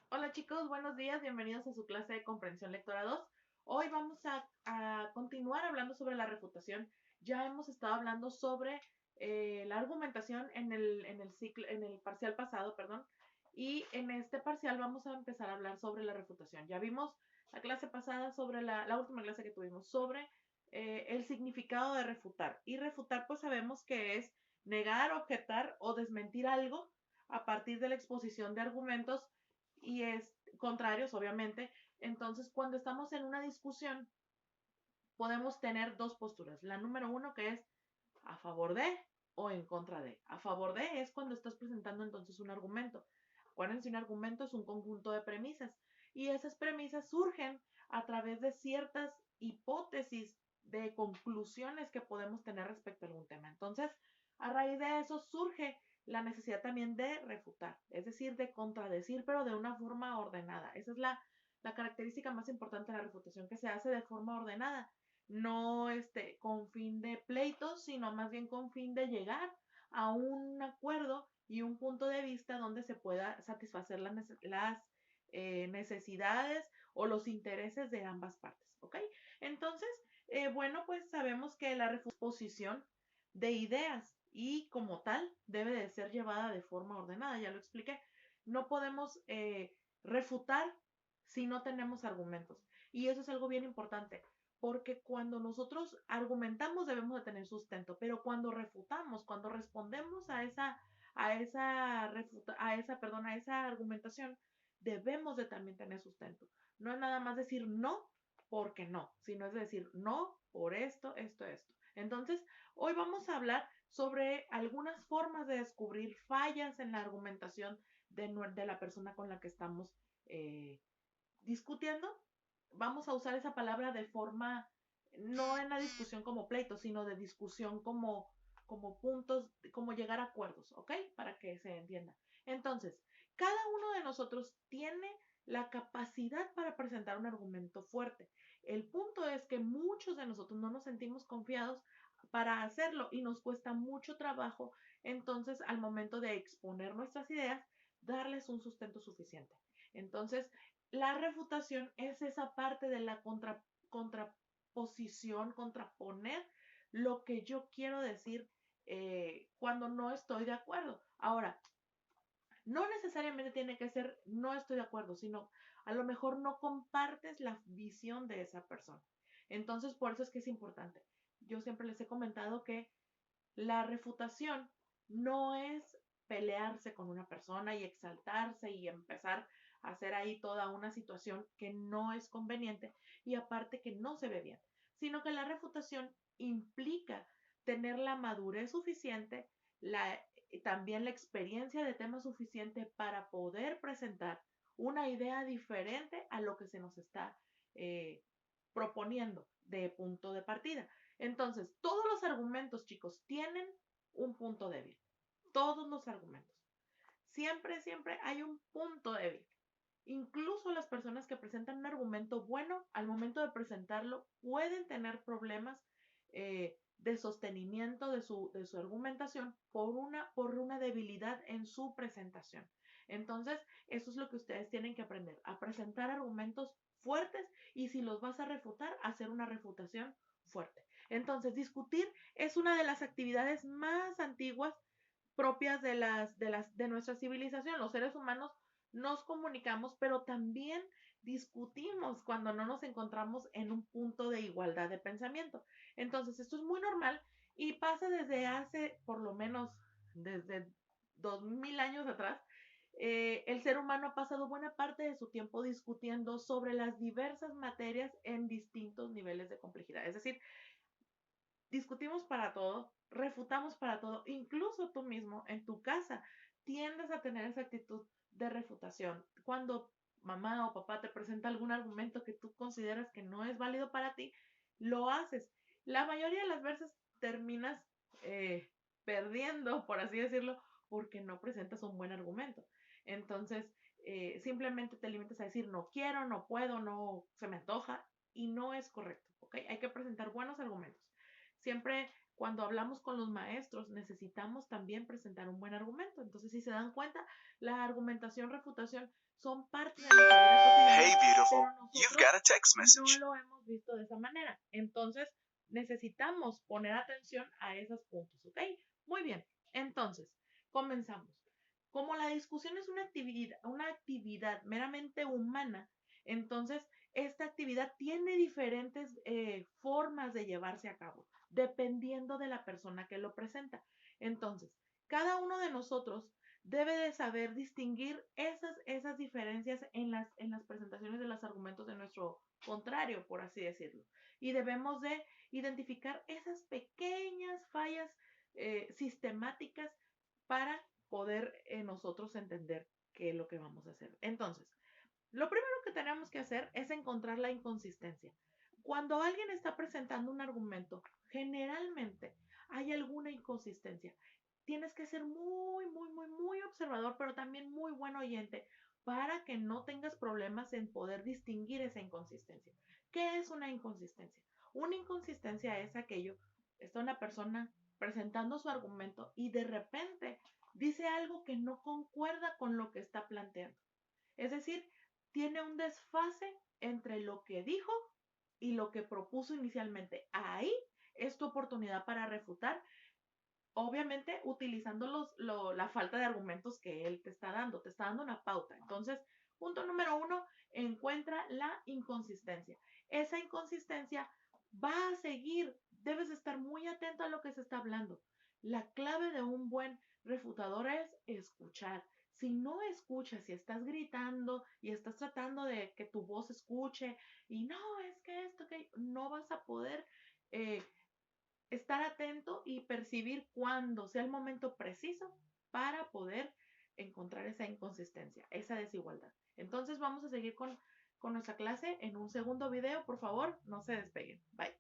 Hola chicos, buenos días, bienvenidos a su clase de comprensión lectora 2. Hoy vamos a continuar hablando sobre la refutación. Ya hemos estado hablando sobre la argumentación en el parcial pasado, perdón, y en este parcial vamos a empezar a hablar sobre la refutación. Ya vimos la clase pasada sobre la última clase que tuvimos sobre el significado de refutar. Y refutar pues sabemos que es negar, objetar o desmentir algo a partir de la exposición de argumentos y es contrarios, obviamente. Entonces, cuando estamos en una discusión, podemos tener dos posturas. La número uno, que es a favor de o en contra de. A favor de es cuando estás presentando entonces un argumento. Acuérdense, un argumento es un conjunto de premisas y esas premisas surgen a través de ciertas hipótesis de conclusiones que podemos tener respecto a algún tema. Entonces, a raíz de eso surge la necesidad también de refutar, es decir, de contradecir, pero de una forma ordenada. Esa es la característica más importante de la refutación, que se hace de forma ordenada, no con fin de pleitos, sino más bien con fin de llegar a un acuerdo y un punto de vista donde se pueda satisfacer las necesidades o los intereses de ambas partes, ¿ok? Entonces, bueno, pues sabemos que la reposición de ideas y como tal debe de ser llevada de forma ordenada, ya lo expliqué. No podemos refutar si no tenemos argumentos. Y eso es algo bien importante, porque cuando nosotros argumentamos debemos de tener sustento, pero cuando refutamos, cuando respondemos a esa argumentación, debemos de también tener sustento. No es nada más decir no porque no, sino es decir no por esto, esto, esto. Entonces, hoy vamos a hablar sobre algunas formas de descubrir fallas en la argumentación de la persona con la que estamos discutiendo. Vamos a usar esa palabra de forma, no en la discusión como pleito, sino de discusión como puntos, como llegar a acuerdos, ¿ok? Para que se entienda. Entonces, cada uno de nosotros tiene la capacidad para presentar un argumento fuerte. El punto es que muchos de nosotros no nos sentimos confiados para hacerlo y nos cuesta mucho trabajo, entonces, al momento de exponer nuestras ideas, darles un sustento suficiente. Entonces, la refutación es esa parte de la contraposición, contraponer lo que yo quiero decir cuando no estoy de acuerdo. Ahora, no necesariamente tiene que ser no estoy de acuerdo, sino a lo mejor no compartes la visión de esa persona. Entonces, por eso es que es importante. Yo siempre les he comentado que la refutación no es pelearse con una persona y exaltarse y empezar a hacer ahí toda una situación que no es conveniente y aparte que no se ve bien, sino que la refutación implica tener la madurez suficiente, también la experiencia de tema suficiente para poder presentar una idea diferente a lo que se nos está proponiendo de punto de partida. Entonces, todos los argumentos, chicos, tienen un punto débil. Todos los argumentos. Siempre, siempre hay un punto débil. Incluso las personas que presentan un argumento bueno, al momento de presentarlo, pueden tener problemas de sostenimiento de su argumentación por una debilidad en su presentación. Entonces, eso es lo que ustedes tienen que aprender, a presentar argumentos fuertes y si los vas a refutar, hacer una refutación fuerte. Entonces, discutir es una de las actividades más antiguas propias de nuestra civilización. Los seres humanos nos comunicamos, pero también discutimos cuando no nos encontramos en un punto de igualdad de pensamiento. Entonces, esto es muy normal y pasa desde hace, por lo menos, desde 2000 años atrás. El ser humano ha pasado buena parte de su tiempo discutiendo sobre las diversas materias en distintos niveles de complejidad. Es decir, discutimos para todo, refutamos para todo, incluso tú mismo en tu casa tiendes a tener esa actitud de refutación. Cuando mamá o papá te presenta algún argumento que tú consideras que no es válido para ti, lo haces. La mayoría de las veces terminas perdiendo, por así decirlo, porque no presentas un buen argumento. Entonces, simplemente te limitas a decir no quiero, no puedo, no se me antoja y no es correcto, ¿ok? Hay que presentar buenos argumentos. Siempre cuando hablamos con los maestros, necesitamos también presentar un buen argumento. Entonces, si se dan cuenta, la argumentación, refutación son parte de nuestra vida cotidiana. Hey, beautiful. Pero You've got a text no message. lo hemos visto de esa manera. Entonces, necesitamos poner atención a esos puntos, ¿ok? Muy bien. Entonces, comenzamos. Como la discusión es una actividad meramente humana, entonces esta actividad tiene diferentes formas de llevarse a cabo, dependiendo de la persona que lo presenta. Entonces, cada uno de nosotros debe de saber distinguir esas diferencias en las presentaciones de los argumentos de nuestro contrario, por así decirlo. Y debemos de identificar esas pequeñas fallas sistemáticas para poder nosotros entender qué es lo que vamos a hacer. Entonces, lo primero que tenemos que hacer es encontrar la inconsistencia. Cuando alguien está presentando un argumento, generalmente hay alguna inconsistencia. Tienes que ser muy observador, pero también muy buen oyente para que no tengas problemas en poder distinguir esa inconsistencia. ¿Qué es una inconsistencia? Una inconsistencia es aquello, está una persona presentando su argumento y de repente dice algo que no concuerda con lo que está planteando. Es decir, tiene un desfase entre lo que dijo y lo que propuso inicialmente. Ahí es tu oportunidad para refutar, obviamente utilizando la falta de argumentos que él te está dando una pauta. Entonces, punto número 1, encuentra la inconsistencia. Esa inconsistencia va a seguir, debes estar muy atento a lo que se está hablando. La clave de un buen refutador es escuchar. Si no escuchas, si estás gritando y estás tratando de que tu voz escuche y no, es que esto, que no vas a poder estar atento y percibir cuándo sea el momento preciso para poder encontrar esa inconsistencia, esa desigualdad. Entonces vamos a seguir con nuestra clase en un segundo video. Por favor, no se despeguen. Bye.